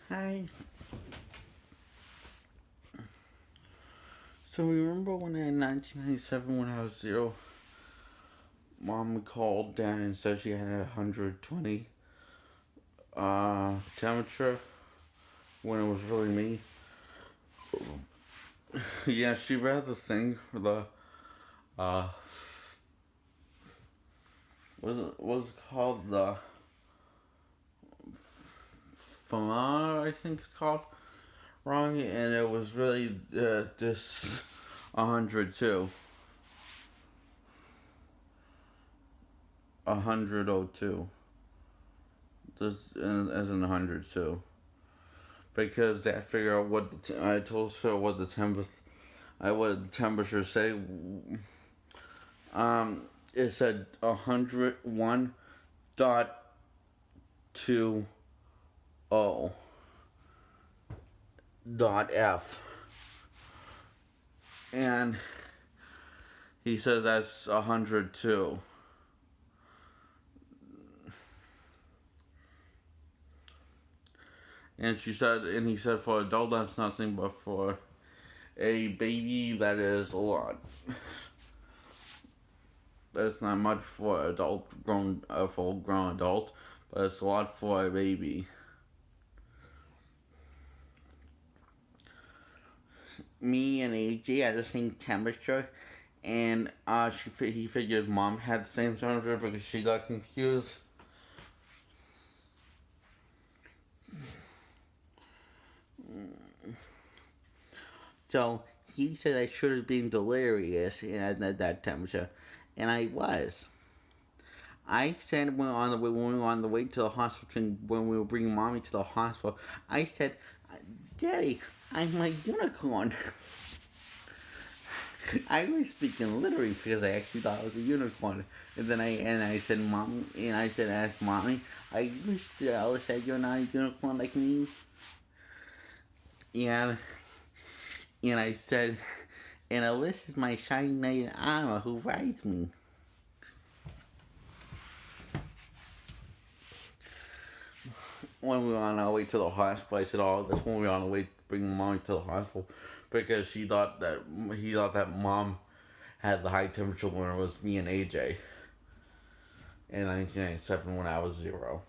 Hi. So remember when in 1997 when I was 0, mom called Dan and said she had a 120 temperature when it was really me. Yeah, she read the thing for the uh was called the FAMA, I think it's called, wrong, and it was really just 102, 102, just as in 102. Because they figure out what I told her what the temperature say. It said 101.20 dot F, and he said that's 102. And she said, and he said for adult that's nothing, but for a baby that is a lot. That's not much for a full grown adult, but it's a lot for a baby. Me and AJ had the same temperature, and he figured mom had the same temperature because she got confused. So he said I should have been delirious at that temperature, and I was. I said when we were on the way to the hospital, when we were bringing mommy to the hospital, I said, "Daddy, I'm a unicorn." I was speaking literally because I actually thought I was a unicorn. And I said, "Mom," and I said, "Ask mommy, I wish Alice said you're not a unicorn like me." And and I said, "And Alice is my shiny knight in armor who rides me." When we were on our way to the hospital, I said, "Oh, that's when we were on the way to bring mommy to the hospital," because he thought that mom had the high temperature when it was me and AJ in 1997 when I was 0.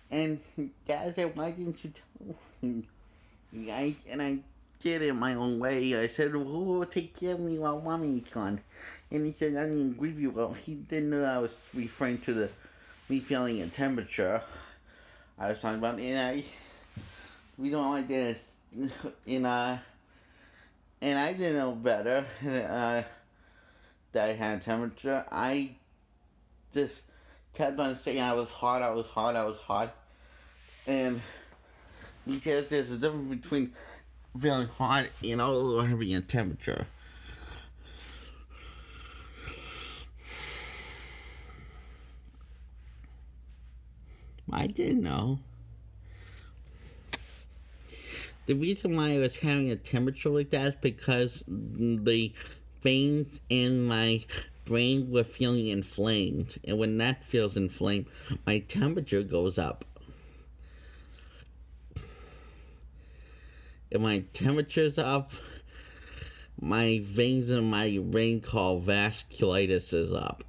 And Dad said, "Why didn't you tell me?" And I did it my own way. I said, "Well, who will take care of me while mommy's gone?" And he said, "I didn't agree with you." Well, he didn't know I was referring to the me feeling a temperature. I was talking about, we don't like this, and and I didn't know better that I had a temperature. I just kept on saying I was hot, I was hot, I was hot, and he says there's a difference between feeling hot and also having a temperature. I didn't know. The reason why I was having a temperature like that is because the veins in my brain were feeling inflamed. And when that feels inflamed, my temperature goes up. If my temperature's up, my veins in my brain called vasculitis is up.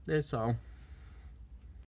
That's all.